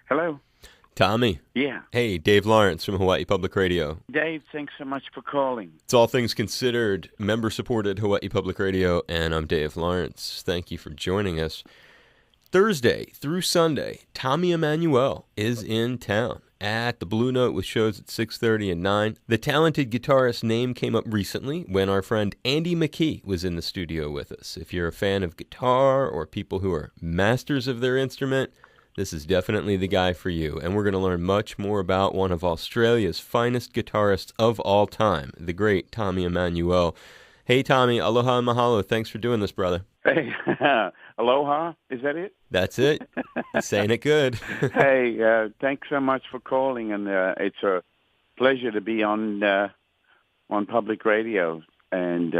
Hello. Tommy. Yeah. Hey, Dave Lawrence from Hawaii Public Radio. Dave, thanks so much for calling. It's All Things Considered, member-supported Hawaii Public Radio, and I'm Dave Lawrence. Thank you for joining us. Thursday through Sunday, Tommy Emmanuel is in town at the Blue Note with shows at 6:30 and 9. The talented guitarist's name came up recently when our friend Andy McKee was in the studio with us. If you're a fan of guitar or people who are masters of their instrument, this is definitely the guy for you, and we're going to learn much more about one of Australia's finest guitarists of all time, the great Tommy Emmanuel. Hey, Tommy, aloha and mahalo. Thanks for doing this, brother. Hey, aloha, is that it? That's it. Saying it good. Hey, thanks so much for calling, and it's a pleasure to be on public radio. And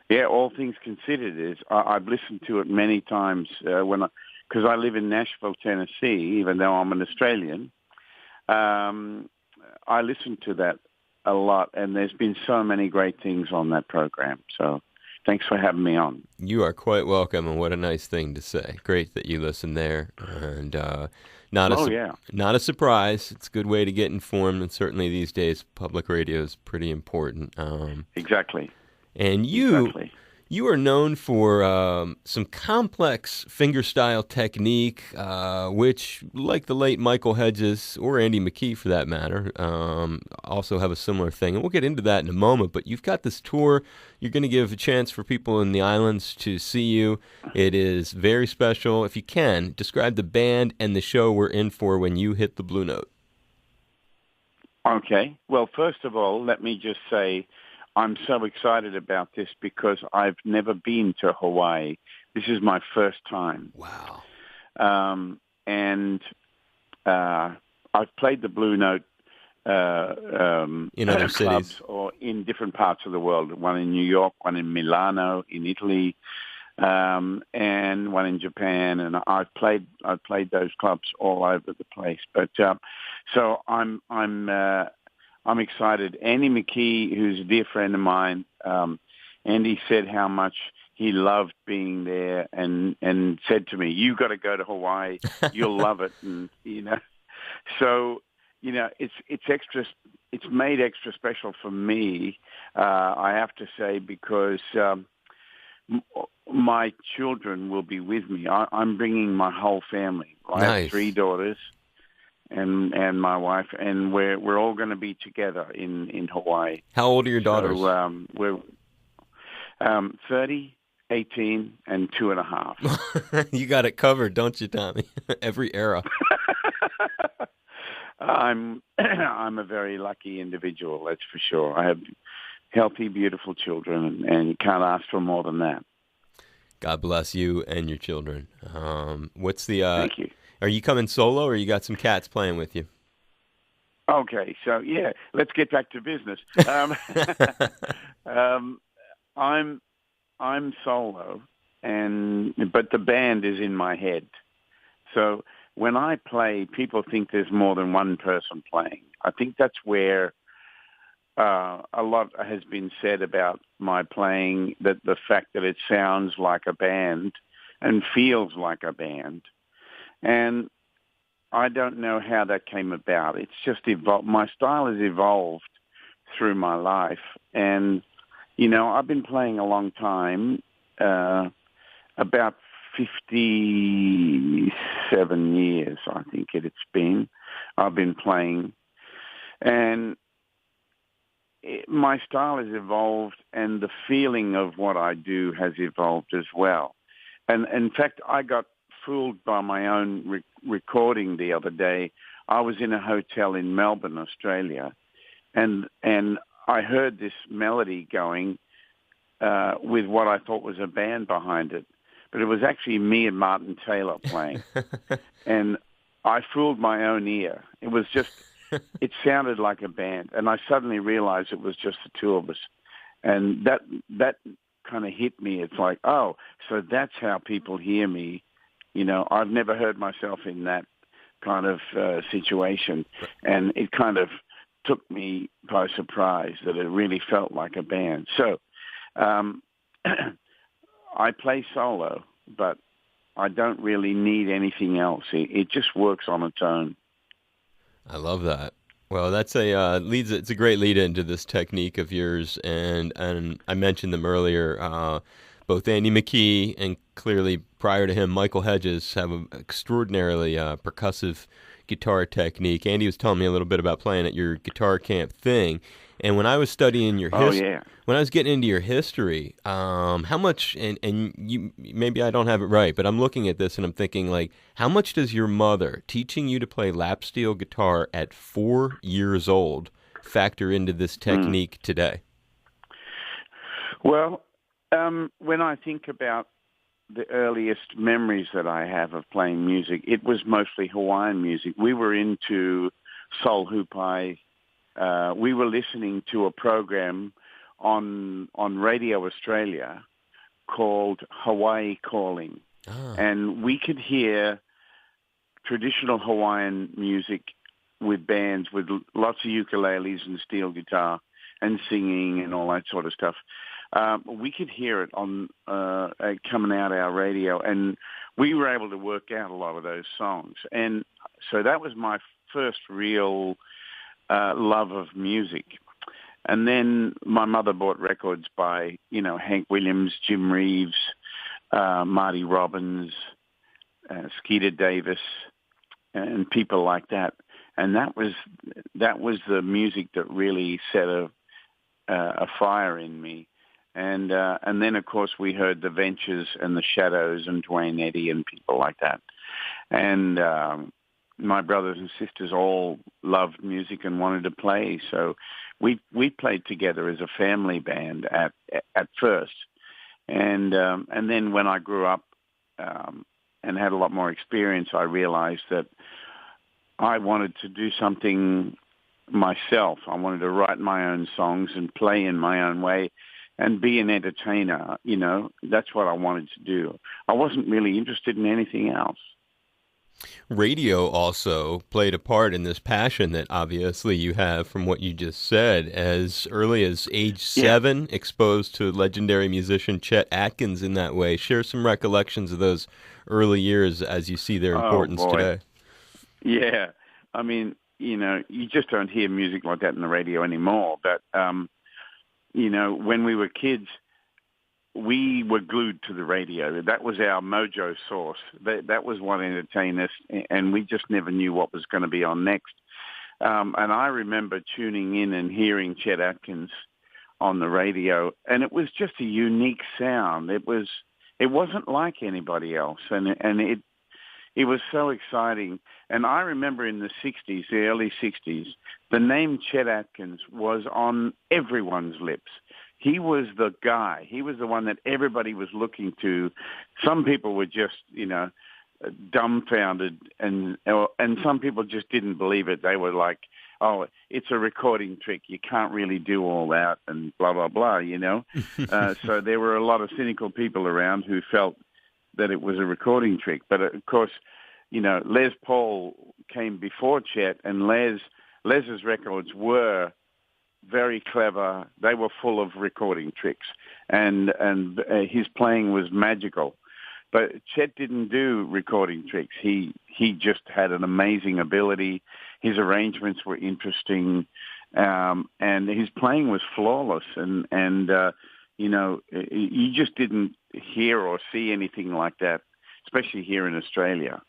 yeah, All Things Considered is I've listened to it many times because I live in Nashville, Tennessee, even though I'm an Australian. I listen to that a lot, and there's been so many great things on that program. So thanks for having me on. You are quite welcome, and what a nice thing to say. Great that you listen there, and not a surprise. It's a good way to get informed, and certainly these days, public radio is pretty important. Exactly. And you are known for some complex fingerstyle technique, which, like the late Michael Hedges, or Andy McKee for that matter, also have a similar thing. And we'll get into that in a moment. But you've got this tour. You're going to give a chance for people in the islands to see you. It is very special. If you can, describe the band and the show we're in for when you hit the Blue Note. Okay. Well, first of all, let me just say, I'm so excited about this because I've never been to Hawaii. This is my first time. Wow. And I've played the Blue Note in other clubs cities or in different parts of the world. One in New York, one in Milano, in Italy, and one in Japan. And I've played those clubs all over the place. But so I'm excited. Andy McKee, who's a dear friend of mine, Andy said how much he loved being there, and said to me, "You got to go to Hawaii. You'll love it." And so it's extra. It's made extra special for me. I have to say, because my children will be with me. I'm bringing my whole family. I have 3 daughters and my wife, and we're all going to be together in Hawaii. How old are your daughters? So, we're 30, 18, and 2.5. You got it covered, don't you, Tommy? Every era. I'm a very lucky individual, that's for sure. I have healthy, beautiful children, and you can't ask for more than that. God bless you and your children. What's the? Thank you. Are you coming solo, or you got some cats playing with you? Okay, so yeah, let's get back to business. I'm solo, but the band is in my head. So when I play, people think there's more than one person playing. I think that's where a lot has been said about my playing, that the fact that it sounds like a band and feels like a band. And I don't know how that came about. It's just evolved. My style has evolved through my life. And, I've been playing a long time, about 57 years, I think it's been. I've been playing. And my style has evolved, and the feeling of what I do has evolved as well. And in fact, I got fooled by my own recording the other day. I was in a hotel in Melbourne, Australia, and I heard this melody going with what I thought was a band behind it, but it was actually me and Martin Taylor playing. And I fooled my own ear. It was just, it sounded like a band, and I suddenly realized it was just the two of us. And that kind of hit me. It's like, oh, so that's how people hear me. I've never heard myself in that kind of situation, and it kind of took me by surprise that it really felt like a band. So I play solo, but I don't really need anything else. It just works on its own. I love that. Well, that's it's a great lead into this technique of yours, and I mentioned them earlier. Both Andy McKee and clearly prior to him, Michael Hedges have an extraordinarily percussive guitar technique. Andy was telling me a little bit about playing at your guitar camp thing, and when I was studying your when I was getting into your history, how much and you maybe I don't have it right, but I'm looking at this and I'm thinking like, how much does your mother teaching you to play lap steel guitar at 4 years old factor into this technique today? Well, when I think about the earliest memories that I have of playing music, it was mostly Hawaiian music. We were into soul hupai. We were listening to a program on Radio Australia called Hawaii Calling. And we could hear traditional Hawaiian music with bands with lots of ukuleles and steel guitar and singing and all that sort of stuff. We could hear it on coming out our radio, and we were able to work out a lot of those songs. And so that was my first real love of music. And then my mother bought records by, Hank Williams, Jim Reeves, Marty Robbins, Skeeter Davis, and people like that. And that was the music that really set a fire in me. And then, of course, we heard the Ventures and the Shadows and Dwayne Eddy and people like that. And my brothers and sisters all loved music and wanted to play. So we played together as a family band at first. And then when I grew up and had a lot more experience, I realized that I wanted to do something myself. I wanted to write my own songs and play in my own way and be an entertainer. That's what I wanted to do. I wasn't really interested in anything else. Radio also played a part in this passion that obviously you have from what you just said. As early as age 7, exposed to legendary musician Chet Atkins in that way. Share some recollections of those early years as you see their importance today. Yeah. I mean, you just don't hear music like that in the radio anymore. But, when we were kids, we were glued to the radio. That was our mojo source. That was what entertained us, and we just never knew what was going to be on next. And I remember tuning in and hearing Chet Atkins on the radio, and it was just a unique sound. It wasn't like anybody else, and it was so exciting. And I remember in the 60s, the early 60s, the name Chet Atkins was on everyone's lips. He was the guy. He was the one that everybody was looking to. Some people were just, dumbfounded, and some people just didn't believe it. They were like, oh, it's a recording trick. You can't really do all that, and blah, blah, blah, So there were a lot of cynical people around who felt that it was a recording trick. But, of course, Les Paul came before Chet, and Les's records were very clever. They were full of recording tricks, and his playing was magical. But Chet didn't do recording tricks. He just had an amazing ability. His arrangements were interesting, and his playing was flawless. And you just didn't hear or see anything like that, especially here in Australia.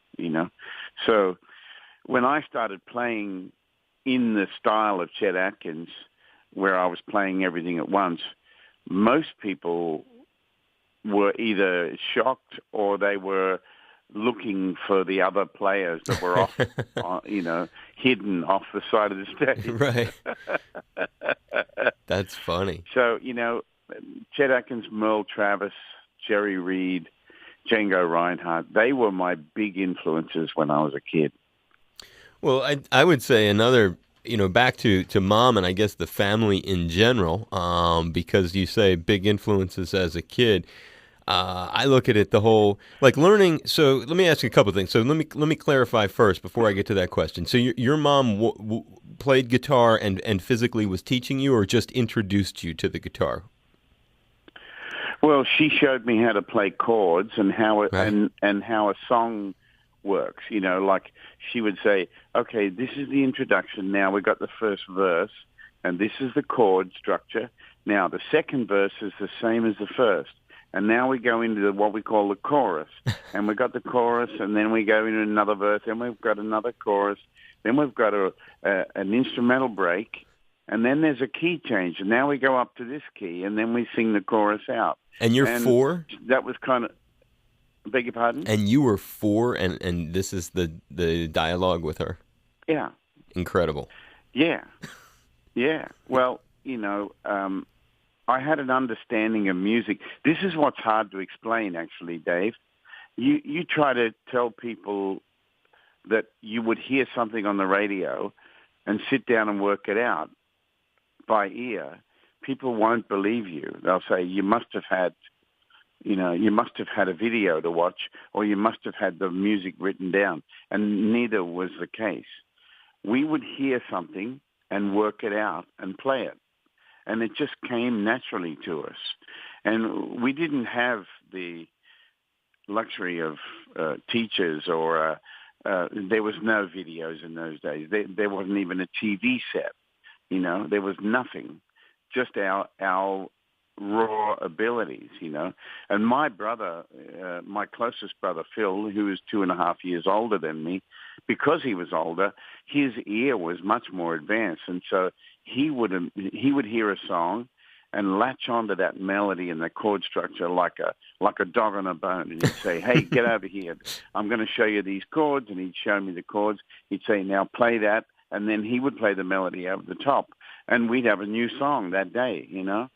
So when I started playing in the style of Chet Atkins, where I was playing everything at once, most people were either shocked or they were looking for the other players that were off, hidden off the side of the stage. Right. That's funny. So, Chet Atkins, Merle Travis, Jerry Reed, Django Reinhardt, they were my big influences when I was a kid. Well, I would say another, back to Mom and I guess the family in general, because you say big influences as a kid. I look at it the whole, like learning. So let me ask you a couple of things. So let me clarify first before I get to that question. So your mom played guitar and physically was teaching you, or just introduced you to the guitar? Well, she showed me how to play chords and how it, Right. and how a song works. You know, like she would say, "Okay, this is the introduction. Now we got the first verse, and this is the chord structure. Now the second verse is the same as the first, and now we go into what we call the chorus, and we got the chorus, and then we go into another verse, and we've got another chorus, then we've got an instrumental break." And then there's a key change, and now we go up to this key, and then we sing the chorus out. And you're 4? That was kind of, beg your pardon? And you were 4, and this is the dialogue with her? Yeah. Incredible. Yeah. Yeah. Well, you know, I had an understanding of music. This is what's hard to explain, actually, Dave. You try to tell people that you would hear something on the radio and sit down and work it out by ear. People won't believe you. They'll say, you must have had a video to watch, or you must have had the music written down. And neither was the case. We would hear something and work it out and play it. And it just came naturally to us. And we didn't have the luxury of teachers, or there was no videos in those days. There wasn't even a TV set. You know, there was nothing, just our raw abilities, you know. And my brother, my closest brother, Phil, who is 2.5 years older than me, because he was older, his ear was much more advanced. And so he would hear a song and latch onto that melody and the chord structure like a dog on a bone. And he'd say, "Hey, get over here. I'm going to show you these chords." And he'd show me the chords. He'd say, "Now play that." And then he would play the melody over the top. And we'd have a new song that day, you know.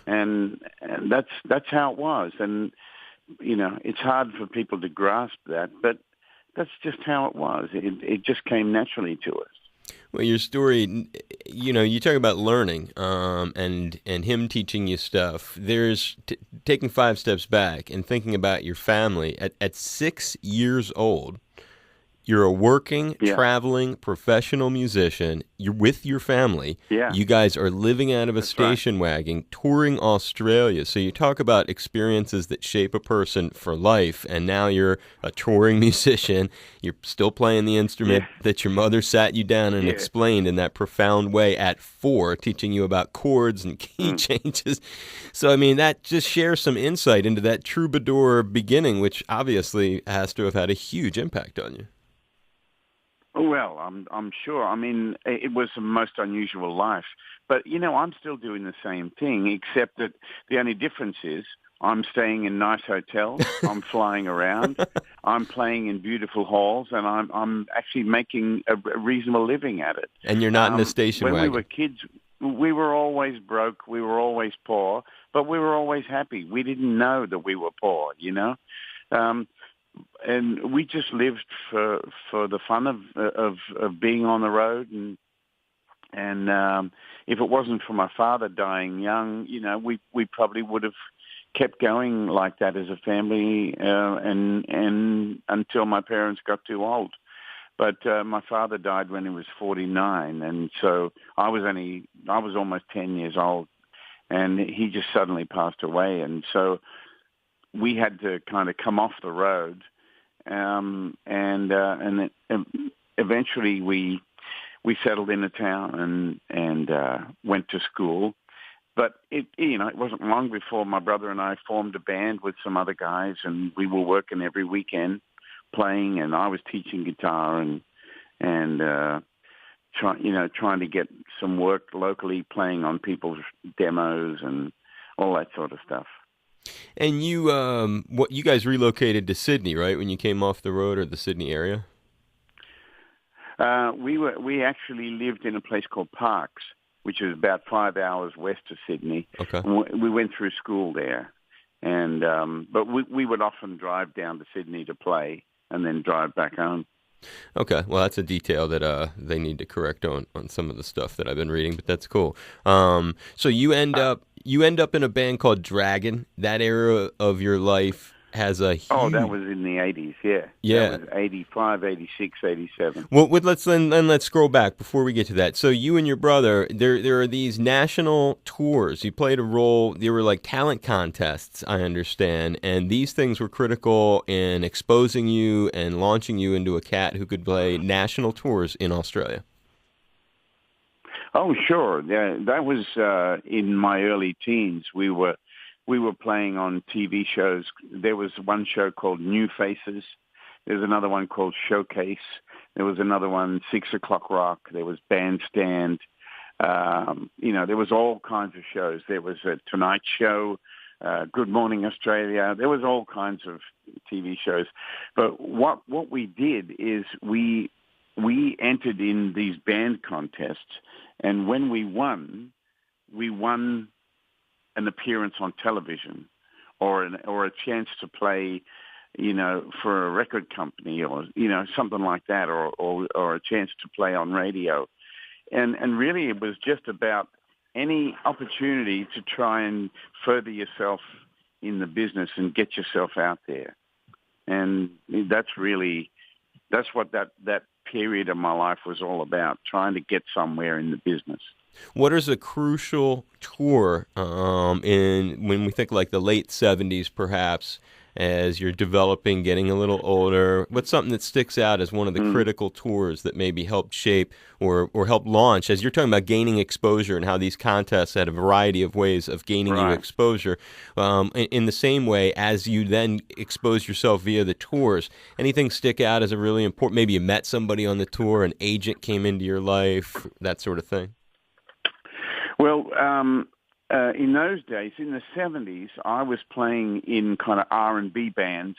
And that's how it was. And, you know, it's hard for people to grasp that, but that's just how it was. It just came naturally to us. Well, your story, you know, you talk about learning and him teaching you stuff. There's taking 5 steps back and thinking about your family. At 6 years old, you're a working, traveling, professional musician. You're with your family. Yeah. You guys are living out of a station wagon, touring Australia. So you talk about experiences that shape a person for life, and now you're a touring musician. You're still playing the instrument that your mother sat you down and explained in that profound way at 4, teaching you about chords and key changes. So, I mean, that just shares some insight into that troubadour beginning, which obviously has to have had a huge impact on you. Well, I'm sure. I mean, it was the most unusual life. But, you know, I'm still doing the same thing, except that the only difference is I'm staying in nice hotels, I'm flying around, I'm playing in beautiful halls, and I'm actually making a reasonable living at it. And you're not in a station wagon. When we were kids, we were always broke, we were always poor, but we were always happy. We didn't know that we were poor, you know. And we just lived for the fun of being on the road, and if it wasn't for my father dying young, you know, we probably would have kept going like that as a family, and until my parents got too old. But my father died when he was 49, and so I was almost 10 years old, and he just suddenly passed away, and so we had to kind of come off the road, and then eventually we settled in a town and went to school. But it wasn't long before my brother and I formed a band with some other guys, and we were working every weekend playing, and I was teaching guitar and trying to get some work locally, playing on people's demos and all that sort of stuff. And you guys relocated to Sydney, right, when you came off the road, or the Sydney area? We actually lived in a place called Parkes, which is about 5 hours west of Sydney. Okay. We went through school there, and but we would often drive down to Sydney to play and then drive back home. Okay, well, that's a detail that they need to correct on some of the stuff that I've been reading, but that's cool. So you end up in a band called Dragon. That era of your life has a Oh, that huge... was in the 80s, yeah. Yeah. That was 85, 86, 87. Well, let's scroll back before we get to that. So you and your brother, there are these national tours. You played a role. There were like talent contests, I understand, and these things were critical in exposing you and launching you into a cat who could play national tours in Australia. Oh, sure. Yeah, that was in my early teens. We were playing on TV shows. There was one show called New Faces. There's another one called Showcase. There was another one, 6 O'Clock Rock. There was Bandstand. There was all kinds of shows. There was a Tonight Show, Good Morning Australia. There was all kinds of TV shows. But what we did is we entered in these band contests, and when we won an appearance on television or a chance to play, for a record company or, something like that, or a chance to play on radio. And really it was just about any opportunity to try and further yourself in the business and get yourself out there. And that's what that period of my life was all about, trying to get somewhere in the business. What is a crucial tour when we think like the late 70s, perhaps, as you're developing, getting a little older? What's something that sticks out as one of the critical tours that maybe helped shape or help launch, as you're talking about gaining exposure and how these contests had a variety of ways of gaining you exposure, in the same way as you then expose yourself via the tours? Anything stick out as a really important, maybe you met somebody on the tour, an agent came into your life, that sort of thing? Well, in those days, in the 70s, I was playing in kind of R&B bands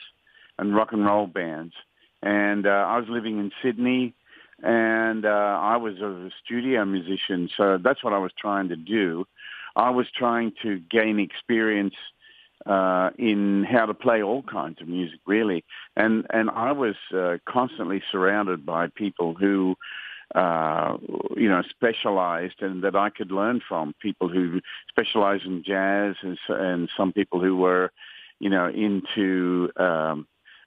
and rock and roll bands. And I was living in Sydney, and I was a studio musician, so that's what I was trying to do. I was trying to gain experience in how to play all kinds of music, really. And I was constantly surrounded by people who specialized and that I could learn from, people who specialize in jazz and some people who were, into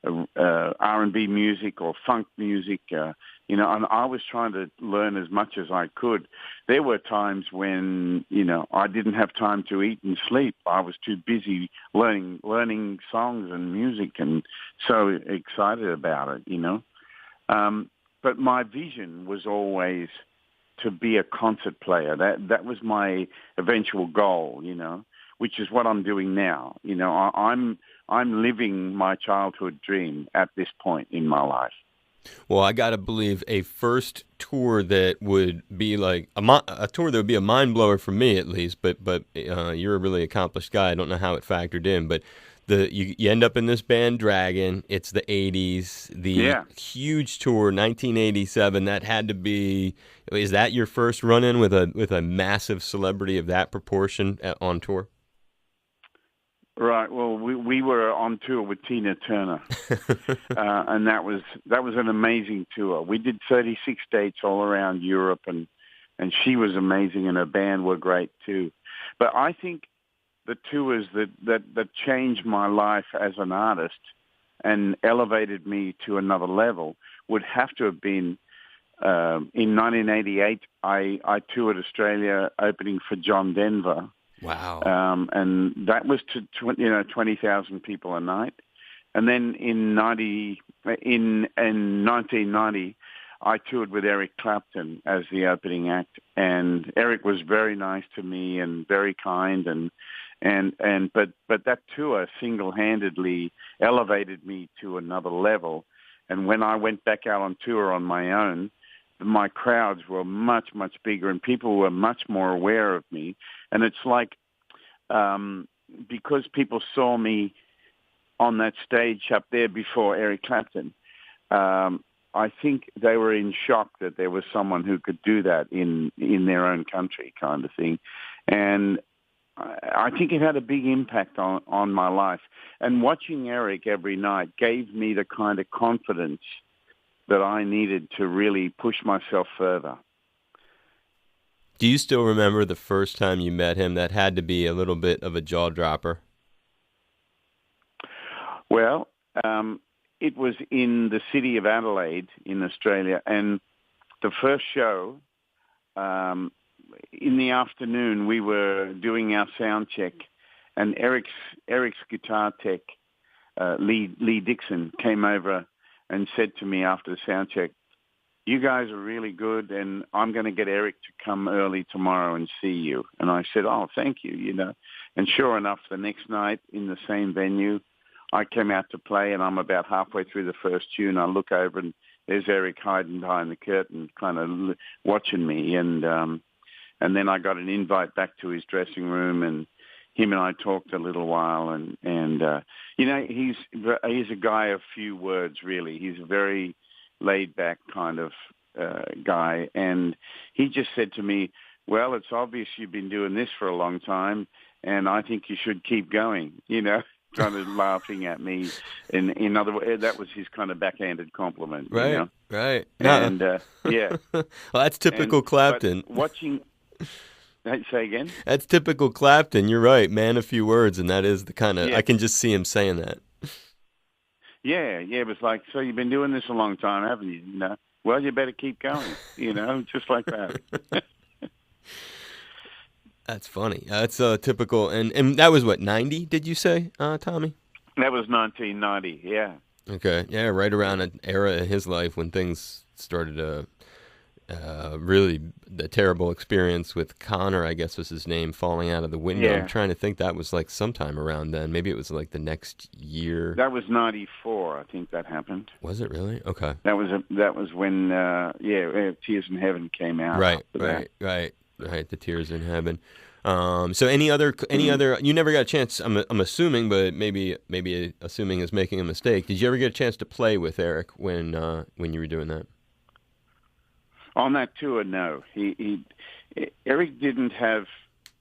R&B music or funk music, and I was trying to learn as much as I could. There were times when, I didn't have time to eat and sleep. I was too busy learning songs and music and so excited about it, But my vision was always to be a concert player. That was my eventual goal, which is what I'm doing now. I'm living my childhood dream at this point in my life. Well, I got to believe a first tour that would be like a tour that would be a mind blower for me, at least. But you're a really accomplished guy. I don't know how it factored in, but you end up in this band Dragon. It's the 80s, the huge tour, 1987. That had to be. Is that your first run-in with a massive celebrity of that proportion on tour? Right. Well, we were on tour with Tina Turner, and that was an amazing tour. We did 36 dates all around Europe, and she was amazing, and her band were great too. But I think the tours that changed my life as an artist and elevated me to another level would have to have been in 1988. I toured Australia opening for John Denver. Wow. And that was to 20,000 people a night. And then in 1990, I toured with Eric Clapton as the opening act, and Eric was very nice to me and very kind, but that tour single-handedly elevated me to another level. And when I went back out on tour on my own, my crowds were much, much bigger, and people were much more aware of me. And it's like, because people saw me on that stage up there before Eric Clapton, I think they were in shock that there was someone who could do that in their own country, kind of thing. And I think it had a big impact on my life. And watching Eric every night gave me the kind of confidence that I needed to really push myself further. Do you still remember the first time you met him? That had to be a little bit of a jaw dropper. Well, it was in the city of Adelaide in Australia, and the first show, in the afternoon, we were doing our sound check, and Eric's guitar tech, Lee Dixon, came over and said to me after the sound check, "You guys are really good, and I'm going to get Eric to come early tomorrow and see you." And I said, "Oh, thank you, you know." And sure enough, the next night in the same venue, I came out to play, and I'm about halfway through the first tune. I look over, and there's Eric hiding behind the curtain, kind of watching me. And then I got an invite back to his dressing room, and him and I talked a little while. And you know, he's a guy of few words, really. He's a very laid-back kind of guy. And he just said to me, "Well, it's obvious you've been doing this for a long time, and I think you should keep going," you know, kind of laughing at me. In other words, that was his kind of backhanded compliment. Right, you know? right. And, yeah. Well, that's typical Clapton. Watching... Say again? That's typical Clapton. You're right. Man of few words, and that is the kind of... Yeah. I can just see him saying that. Yeah. It was like, "So you've been doing this a long time, haven't you?" You know? "Well, you better keep going," you know, just like that. That's funny. That's typical. And that was what, 90, did you say, Tommy? That was 1990, yeah. Okay. Yeah, right around an era in his life when things started to really, the terrible experience with Connor, I guess was his name, falling out of the window. Yeah. I'm trying to think, that was like sometime around then. Maybe it was like the next year. That was 94, I think that happened. Was it really? Okay. That was when Tears in Heaven came out. Right. The Tears in Heaven. So any other, you never got a chance, I'm assuming, but maybe assuming is making a mistake. Did you ever get a chance to play with Eric when you were doing that? On that tour, no. Eric didn't have.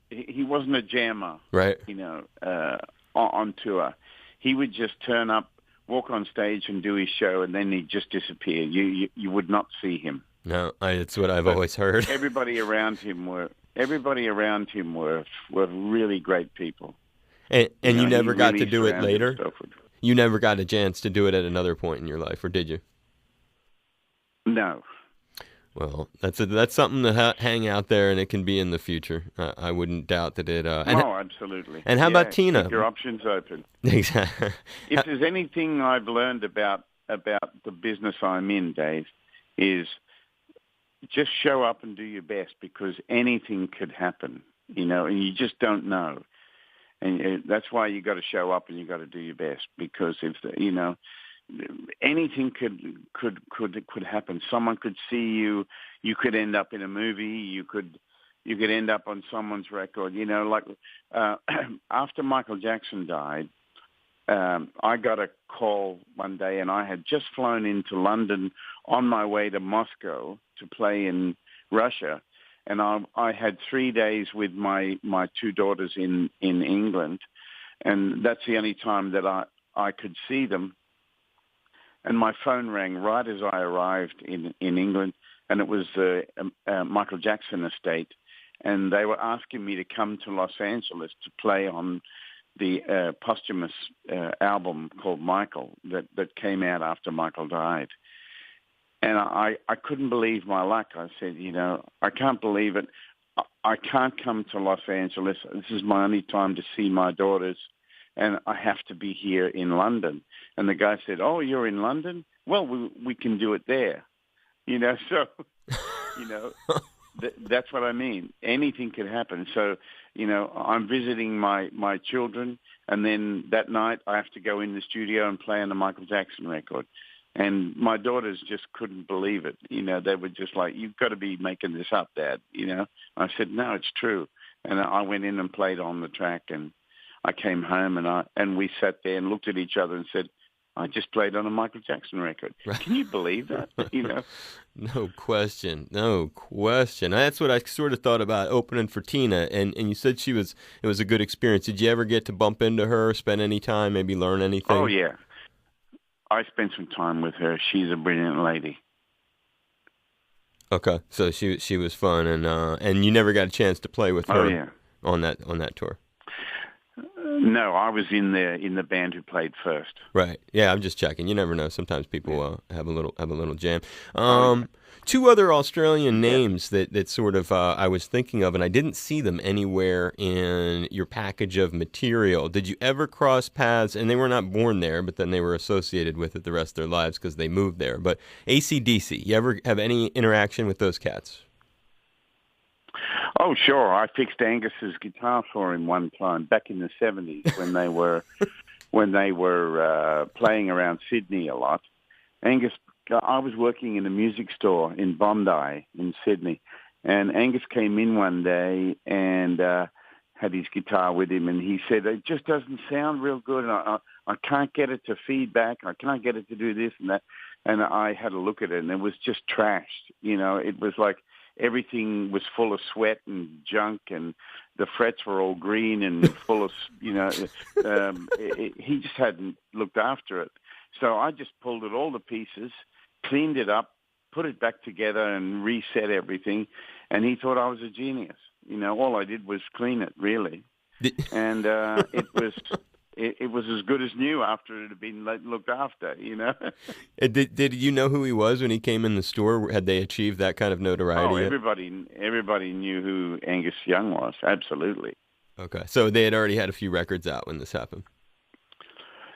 He wasn't a jammer, right? You know, on tour, he would just turn up, walk on stage, and do his show, and then he'd just disappear. You would not see him. No, it's what I've always heard. Everybody around him were really great people. And you never got really to do it later? You never got a chance to do it at another point in your life, or did you? No. Well, that's something to hang out there, and it can be in the future. I wouldn't doubt that it... absolutely. And how about Tina? Keep your options open. Exactly. If there's anything I've learned about the business I'm in, Dave, is just show up and do your best, because anything could happen, you know, and you just don't know. And that's why you got to show up and you got to do your best, because anything could happen. Someone could see you. You could end up in a movie. You could end up on someone's record. You know, like after Michael Jackson died, I got a call one day, and I had just flown into London on my way to Moscow to play in Russia, and I had 3 days with my two daughters in England, and that's the only time that I could see them. And my phone rang right as I arrived in England, and it was the Michael Jackson estate, and they were asking me to come to Los Angeles to play on the posthumous album called Michael that came out after Michael died. And I couldn't believe my luck. I said, you know, I can't believe it. I can't come to Los Angeles. This is my only time to see my daughters, and I have to be here in London. And the guy said, "Oh, you're in London? Well, we can do it there." You know, so, you know, that's what I mean. Anything could happen. So, you know, I'm visiting my children, and then that night I have to go in the studio and play on the Michael Jackson record. And my daughters just couldn't believe it. You know, they were just like, "You've got to be making this up, Dad." You know, I said, "No, it's true." And I went in and played on the track, and I came home, and we sat there and looked at each other and said, "I just played on a Michael Jackson record." Right. Can you believe that? You know? No question. That's what I sort of thought about opening for Tina. And you said it was a good experience. Did you ever get to bump into her, spend any time, maybe learn anything? Oh, yeah. I spent some time with her. She's a brilliant lady. Okay, so she was fun, and you never got a chance to play with her Oh, yeah. on that tour. No, I was in the band who played first. Right. Yeah, I'm just checking. You never know. Sometimes people have a little jam. Yeah. Two other Australian Yeah. names that sort of I was thinking of, and I didn't see them anywhere in your package of material. Did you ever cross paths? And they were not born there, but then they were associated with it the rest of their lives because they moved there. But ACDC, you ever have any interaction with those cats? Oh, sure. I fixed Angus's guitar for him one time back in the 70s when they were playing around Sydney a lot. Angus, I was working in a music store in Bondi in Sydney, and Angus came in one day and had his guitar with him, and he said, "It just doesn't sound real good. And I can't get it to feedback. I can't get it to do this and that." And I had a look at it, and it was just trashed. It was like everything was full of sweat and junk, and the frets were all green and full of, he just hadn't looked after it. So I just pulled it all to pieces, cleaned it up, put it back together and reset everything. And he thought I was a genius. All I did was clean it, really. And it was as good as new after it had been looked after, Did you know who he was when he came in the store? Had they achieved that kind of notoriety? Oh, everybody knew who Angus Young was. Absolutely. Okay, so they had already had a few records out when this happened.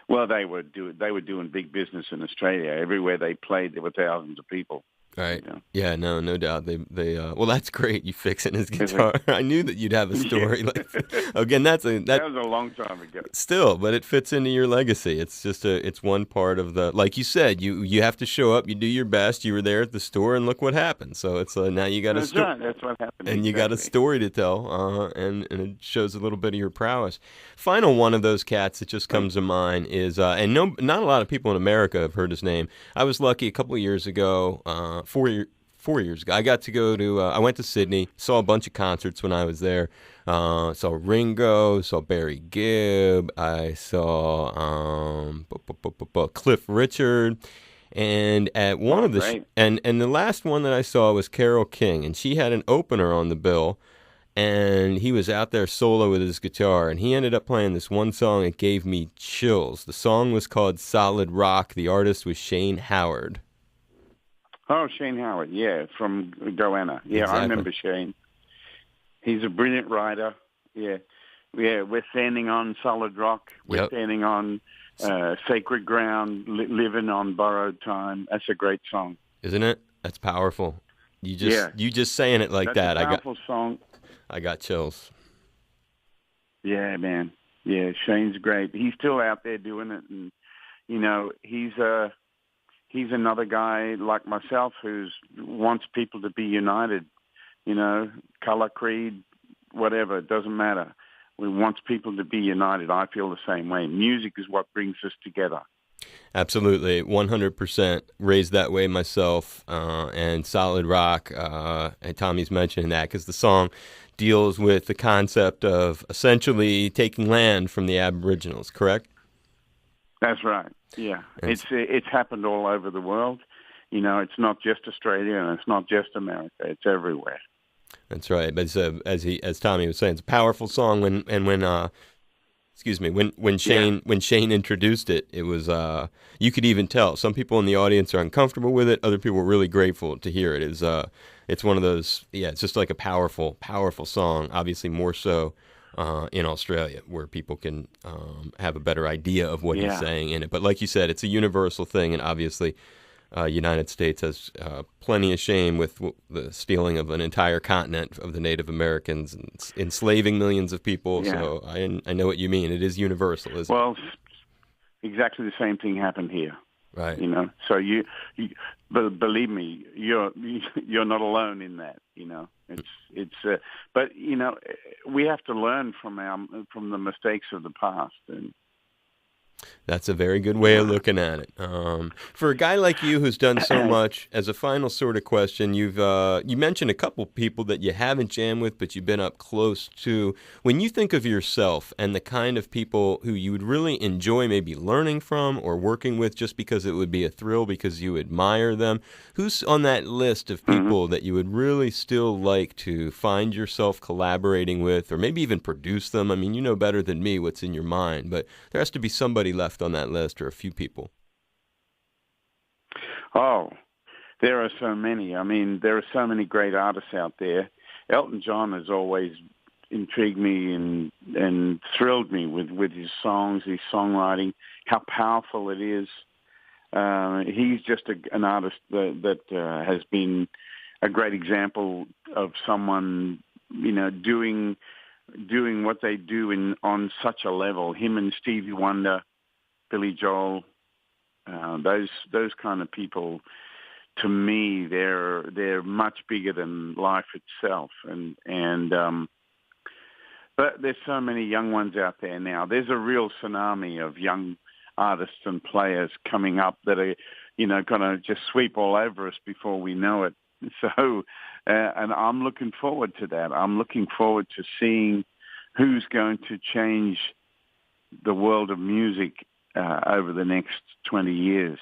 Well, they were doing big business in Australia. Everywhere they played, there were thousands of people. Right. Yeah, no doubt. They well, that's great. You fixing his guitar. I knew that you'd have a story like that. Again, that was a long time ago. Still, but it fits into your legacy. It's just it's one part of the, like you said, you have to show up, you do your best. You were there at the store and look what happened. So it's now you got a story. Right. That's what happened. And you got a story to tell, and it shows a little bit of your prowess. Final one of those cats that just comes to mind is, and not a lot of people in America have heard his name. I was lucky a couple of years ago, 4 years ago, I got to go to, I went to Sydney, saw a bunch of concerts when I was there. Saw Ringo, saw Barry Gibb, I saw Cliff Richard. And at one of the and the last one that I saw was Carole King, and she had an opener on the bill, and he was out there solo with his guitar, and he ended up playing this one song that gave me chills. The song was called Solid Rock. The artist was Shane Howard. Oh, Shane Howard, yeah, from Goanna. Yeah, exactly. I remember Shane. He's a brilliant writer. Yeah, we're standing on solid rock. We're standing on sacred ground, living on borrowed time. That's a great song, isn't it? That's powerful. You just saying it like that. That's a powerful song. I got chills. Yeah, man. Yeah, Shane's great. He's still out there doing it, and he's another guy like myself who wants people to be united. Color, creed, whatever, it doesn't matter. We want people to be united. I feel the same way. Music is what brings us together. Absolutely, 100% raised that way myself, and Solid Rock, and Tommy's mentioning that because the song deals with the concept of essentially taking land from the Aboriginals, correct? That's right, yeah. It's happened all over the world. It's not just Australia and it's not just America. It's everywhere. That's right. But as Tommy was saying, it's a powerful song. When Shane introduced it, it was you could even tell some people in the audience are uncomfortable with it. Other people were really grateful to hear it. It's one of those. Yeah, it's just like a powerful song. Obviously, more so in Australia, where people can have a better idea of what he's saying in it. But like you said, it's a universal thing, and obviously. United States has plenty of shame with the stealing of an entire continent of the Native Americans and enslaving millions of people. Yeah. So I know what you mean. It is universal, isn't it? Well, exactly the same thing happened here. Right. So but believe me, you're not alone in that. But we have to learn from the mistakes of the past, and That's a very good way of looking at it. For a guy like you who's done so much, as a final sort of question, you mentioned a couple people that you haven't jammed with, but you've been up close to. When you think of yourself and the kind of people who you would really enjoy maybe learning from or working with just because it would be a thrill because you admire them, who's on that list of people that you would really still like to find yourself collaborating with or maybe even produce them? I mean, you know better than me what's in your mind, but there has to be somebody left on that list or a few people. Oh, there are so many. I mean, there are so many great artists out there. Elton John has always intrigued me and thrilled me with his songs, his songwriting, how powerful it is. He's just an artist that has been a great example of someone, doing what they do on such a level. Him and Stevie Wonder, Billy Joel, those kind of people, to me, they're much bigger than life itself. But there's so many young ones out there now. There's a real tsunami of young artists and players coming up that are, going to just sweep all over us before we know it. So, and I'm looking forward to that. I'm looking forward to seeing who's going to change the world of music over the next 20 years,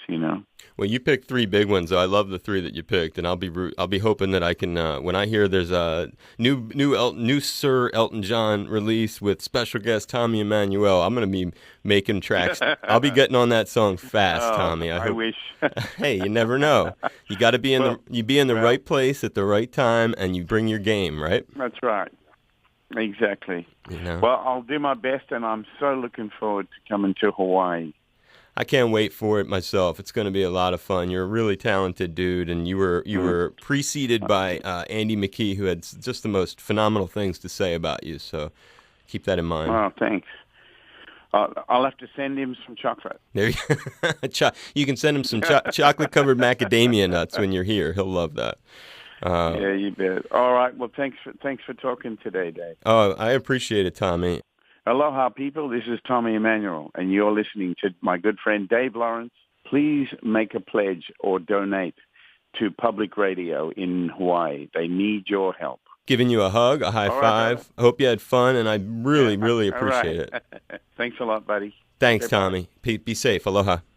Well, you picked three big ones, though. I love the three that you picked, and I'll be hoping that I can. When I hear there's a new Sir Elton John release with special guest Tommy Emmanuel, I'm going to be making tracks. I'll be getting on that song fast, Tommy. I wish. Hey, you never know. You got to be in the right place at the right time, and you bring your game, right? That's right. Exactly. Well, I'll do my best, and I'm so looking forward to coming to Hawaii. I can't wait for it myself. It's going to be a lot of fun. You're a really talented dude, and you were preceded by Andy McKee, who had just the most phenomenal things to say about you. So keep that in mind. Oh, thanks. I'll have to send him some chocolate. There you can send him some chocolate-covered macadamia nuts when you're here. He'll love that. Yeah, you bet. All right. Well, thanks for talking today, Dave. Oh, I appreciate it, Tommy. Aloha, people. This is Tommy Emmanuel, and you're listening to my good friend Dave Lawrence. Please make a pledge or donate to public radio in Hawaii. They need your help. Giving you a hug, a high five. I hope you had fun, and I really appreciate it. Thanks a lot, buddy. Thanks, Tommy. Be safe. Aloha.